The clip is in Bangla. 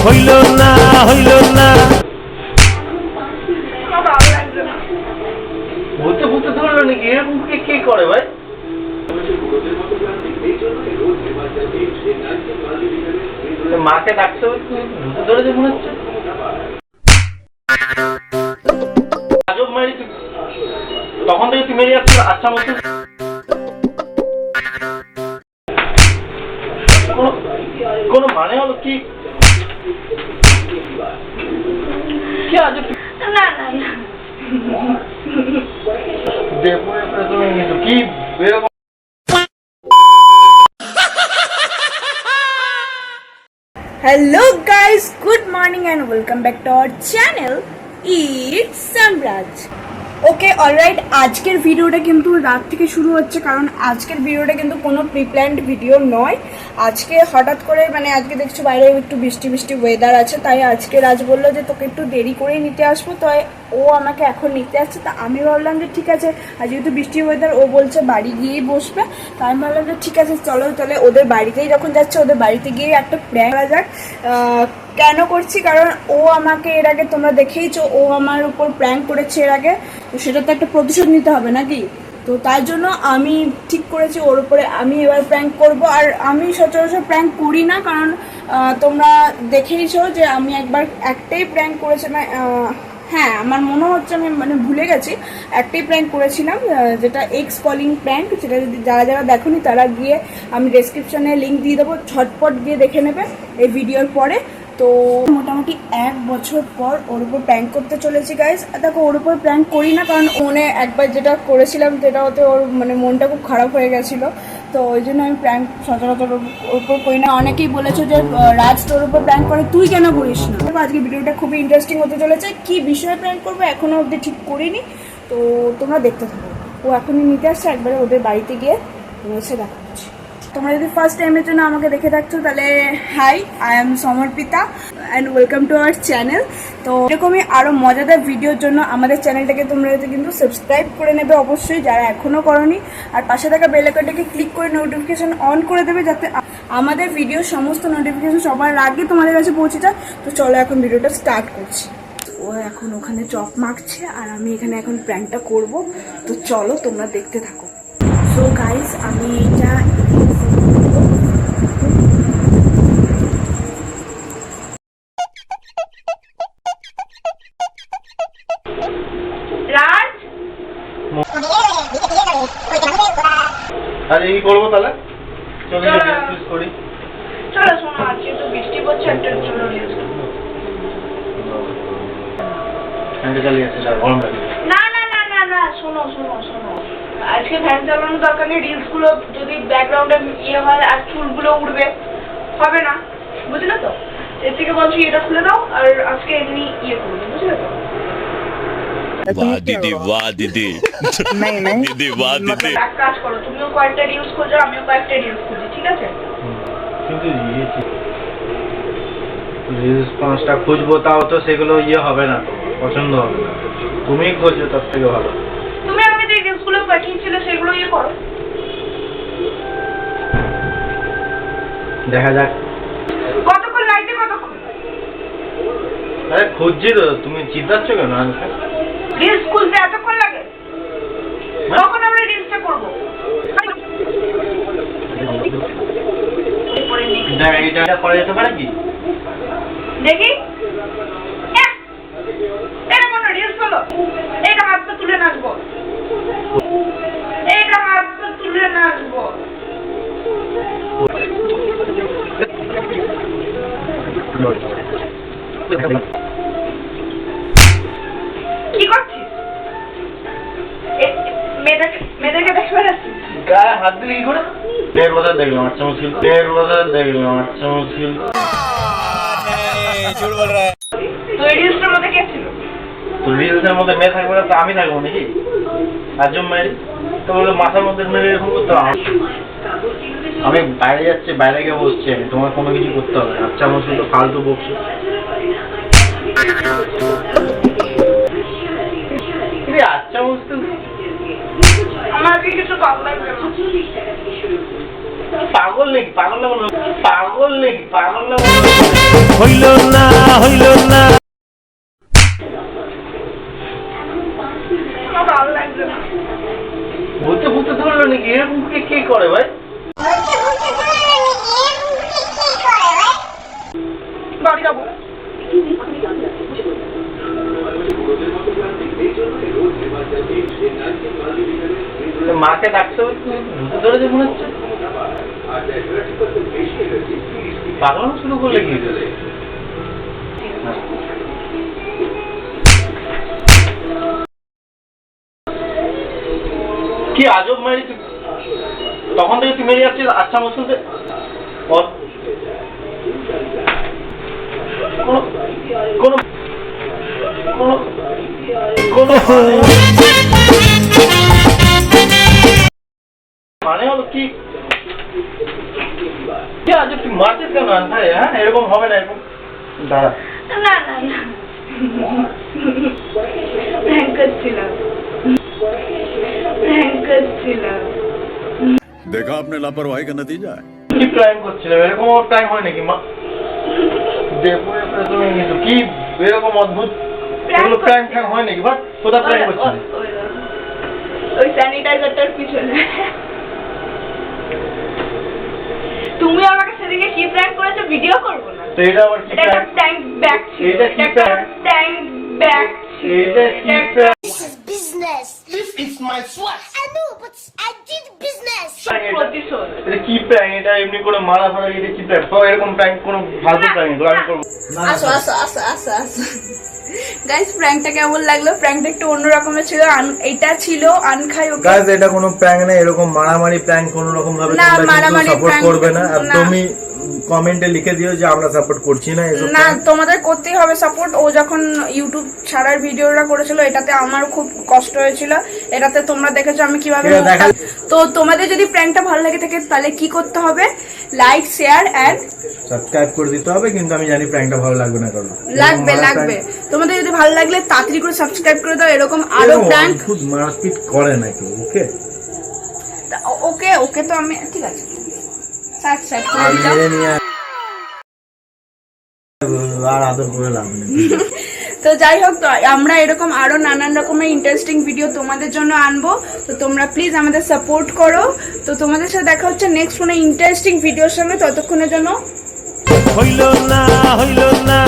হইল না হইল না ভূতে ভূতে ধরলো নাকি? এরকম কে করে ভাই? মাকে ডাকতে ভূতে ধরে যে মনে হচ্ছে। আজব মারি তখন থেকে তুমি মেরে যাচ্ছ। আচ্ছা মতো কোনো মানে হলো কি? আজব কি বেরোবো? Hello guys, good morning and welcome back to our channel. It's Samraj. Okay alright, আজকের ভিডিওটা কিন্তু রাত থেকে শুরু হচ্ছে, কারণ আজকের ভিডিওটা কিন্তু কোনো প্রিপ্ল্যান্ড ভিডিও নয়। আজকে হঠাৎ করে আজকে দেখছো বাইরে একটু বৃষ্টি বৃষ্টি ওয়েদার আছে, তাই আজকে রাজ বললো যে তোকে একটু দেরি করেই নিতে আসবো, তাই ও আমাকে এখন নিতে আসছে। তা আমি ভাবলাম যে ঠিক আছে, আর যেহেতু বৃষ্টি ওয়েদার ও বলছে বাড়ি গিয়েই বসবে, তাই আমি ভাবলাম যে ঠিক আছে চলো তাহলে ওদের বাড়িতেই যখন যাচ্ছে ওদের বাড়িতে গিয়ে একটা প্র্যাঙ্ক করা যাক। কেন করছি, কারণ ও আমাকে এর আগে তোমরা দেখেইছো, ও আমার উপর প্র্যাঙ্ক করেছে এর আগে, তো সেটা তো একটা প্রতিশোধ নিতে হবে নাকি। তো তার জন্য আমি ঠিক করেছি ওর উপরে আমি এবার প্র্যাঙ্ক করব। আর আমি সচরাচর প্র্যাঙ্ক করি না, কারণ তোমরা দেখেইছো যে আমি একবার একটাই প্র্যাঙ্ক করেছি। হ্যাঁ, আমার মনে হচ্ছে আমি ভুলে গেছি, একটাই প্র্যাঙ্ক করেছিলাম যেটা এক্স কলিং প্র্যাঙ্ক, যেটা যদি যারা দেখোনি তারা গিয়ে আমি ডেসক্রিপশনে লিঙ্ক দিয়ে দেবো, ঝটপট গিয়ে দেখে নেবে এই ভিডিওর পরে। তো মোটামুটি 1 বছর পর ওর উপর প্র্যাঙ্ক করতে চলেছি গাইজ। দেখো, ওর উপর প্র্যাঙ্ক করি না, কারণ একবার যেটা করেছিলাম সেটা হতে ওর মনটা খুব খারাপ হয়ে গেছিলো, তো ওই জন্য আমি প্র্যাঙ্ক সচরাচর ওর উপর করি না। অনেকেই বলেছো যে রাজ তোর উপর প্র্যাঙ্ক করে, তুই কেন করিস না? আজকে ভিডিওটা খুবই ইন্টারেস্টিং হতে চলেছে। কি বিষয়ে প্র্যাঙ্ক করবো এখনো অবধি ঠিক করিনি, তো তোমরা দেখতে থাকো। ও এখনই নিতে আসছে, একবারে ওদের বাড়িতে গিয়ে রয়েছে দেখা হচ্ছে। তোমরা যদি ফার্স্ট টাইমের জন্য আমাকে দেখে থাকছো তাহলে hi, I am Samarpita and welcome to our channel. তো এরকমই আরও মজাদার ভিডিওর জন্য আমাদের চ্যানেলটাকে তোমরা কিন্তু সাবস্ক্রাইব করে নেবে অবশ্যই, যারা এখনও করনি। আর পাশে থাকা বেল আইকনটাকে ক্লিক করে নোটিফিকেশন অন করে দেবে, যাতে আমাদের ভিডিওর সমস্ত নোটিফিকেশন সবার আগে তোমাদের কাছে পৌঁছে যায়। তো চলো এখন ভিডিওটা স্টার্ট করছি। ও এখন ওখানে চপ মাখছে আর আমি এখানে এখন প্র্যাঙ্কটা করব, তো চলো তোমরা দেখতে থাকো। সো গাইস, আমি এটা রাজ আরে কি করবো তাহলে? চলো ডিসকাস করি। চলো শোনো, আজকে তো বৃষ্টি পড়ছে, একটা চলো রিলস গরম লাগে। না না না না না, শোনো শোনো শোনো, আজকে ফ্যান চালানোর দরকার নেই। রিলস গুলো যদি ব্যাকগ্রাউন্ডে ইয়ে হয় আর চুলগুলো উড়বে, হবে না, বুঝলে তো? এর থেকে বলছি এটা খুলে দাও আর আজকে এমনি ইয়ে করবে, বুঝলে তো? वाह दीदी वाह दीदी दीदी वाह दीदी। এক কাজ করো, তুমিও কয়েকটা রিলস খোঁজো, আমিও কয়েকটা রিলস খুঁজি, ঠিক আছে? কিন্তু রিলস 5টা খুঁজবো, তাও তো সেগুলো হবে না, পছন্দ হবে না। তুমি খোঁজো, তার থেকে ভালো। তুমি আমাকে যে রিলস গুলো পাঠিয়েছিলে সেগুলো ইয়ে করো, দেখা যাক। কতক্ষণ লাগবে, কতক্ষণ? আরে খুঁজছি তো, তুমি চিন্তাচ্ছ কেন? রিলস খুলতে এতক্ষণ লাগে? কখন আমরা রিলসটা করবো? এইটা করা যেতে পারে কি? দেখি, এটা কোনো রিলস হলো? এটা হাত তো তুলে নাচবো, এটা হাত তো তুলে নাচবো। কি করছিস? মেয়েদেরকে দেখবে না? গায়ে হাত দিলে কি করে? দেড় বছর দেখলাম, আচ্ছা মুশকিল। দেড় বছর দেখলাম, আচ্ছা মুশকিল। তো এই রিলসটার মধ্যে কে ছিল? তো রিলসের মধ্যে মেয়ে থাকবে না তো আমি থাকবো নাকি? আজম মেয়ে তো বললো মাথার মধ্যে মেয়ে এরকম করতে হবে। আমি বাইরে যাচ্ছি, বাইরে গিয়ে বসছি, আমি তোমার কোনো কিছু করতে হবে না। আচ্ছা মুশকিল তো ফালতু বকছো। আচ্ছা মুশকিল আমাকে কিছু ভালো লাগবে না। পাগল নাকি পাগল না পাগল নাকি পাগল না হইল না হইল না আমার ভালো লাগছে না। ভূতে ভূতে ধরলো নাকি এরকম কে করে ভাই বাড়ি যাবো। মাকে ডাকতে হবে ভূতে ধরেছে মনে হচ্ছে পাগল শুরু করলে কি কি আজব মারি তুই তখন থেকে তুই মেরে যাচ্ছিস আচ্ছা মুসলতে কোনো কোনো কোনো মানে হলো কি আজব তুই মারছিস কেন আন্ধারে হ্যাঁ এরকম হবে না এরকম দাঁড়া না না না প্র্যাঙ্ক করছিলাম প্র্যাঙ্ক করছিলাম। देखा आपने लापरवाही का नतीजा है। কি প্ল্যান করছিলাম এরকম টাইম হয় নাকি মা দেবুরে তুমি কিন্তু কি এরকম অদ্ভুত এগুলো প্ল্যান ফ্যান হয় নাকি বাট কোথা প্ল্যান করছিস ওই স্যানিটাইজারটার পিছনে তুমি আমাকে সেদিকে কি প্র্যাঙ্ক করেছো ভিডিও করবো না তো এটা আবার কি এটা একটা ট্যাঙ্ক ব্যাগ ছিল এটা কি prank? ট্যাঙ্ক ব্যাগ এটা কি plan This is business. This is my swag. I know, but I did business. প্রতিশোধ এটা কি প্ল্যান এটা এমনি করে মারা ফারা এটা কি প্ল্যান তো এরকম প্ল্যান কোনো ফালতু প্ল্যান এগুলো আমি করবো আসো আসো আসো আসো আসো গাইস প্র্যাঙ্কটা কেমন লাগলো প্র্যাঙ্কটা একটু অন্য রকমের ছিল এটা ছিল আনখাই ওকে গাইস এটা কোনো প্র্যাঙ্ক না এরকম মারামারি প্র্যাঙ্ক কোনো রকম ভাবে না, তোমরা মারামারি কিন্তু সাপোর্ট prank করবে না আর না। তুমি কমেন্টে লিখে দিও যে আমরা সাপোর্ট করছি না এসব না prank। তোমাদের করতেই হবে সাপোর্ট ও যখন ইউটিউব ছাড়ার ভিডিওটা করেছিল এটাতে আমার খুব কষ্ট হয়েছিল এটাতে তোমরা দেখেছো আমি কিভাবে এটা দেখা- তো তোমাদের যদি প্র্যাঙ্কটা ভালো লাগে থাকে তাহলে কি করতে হবে লাইক শেয়ার এন্ড সাবস্ক্রাইব করে দিতে হবে কিন্তু আমি জানি প্র্যাঙ্কটা ভালো লাগবে না কারণ লাগবে লাগবে তোমাদের যদি ভালো লাগলে তাড়াতাড়ি করে সাবস্ক্রাইব করে দাও এরকম আরো প্র্যাঙ্ক খুব মারপিট করে না কেউ ওকে ওকে ওকে তো আমি ঠিক আছে সাইড সাইড করে আর দিলাম মেরে নিয়ে আর আদর করে লাভ নেই তো যাই হোক তো আমরা এরকম আরো নানান রকমের ইন্টারেস্টিং ভিডিও তোমাদের জন্য আনবো তো তোমরা প্লিজ আমাদের সাপোর্ট করো তো তোমাদের সাথে দেখা হচ্ছে নেক্সট কোনো ইন্টারেস্টিং ভিডিওর সঙ্গে ততক্ষণের জন্য হইল না হইল না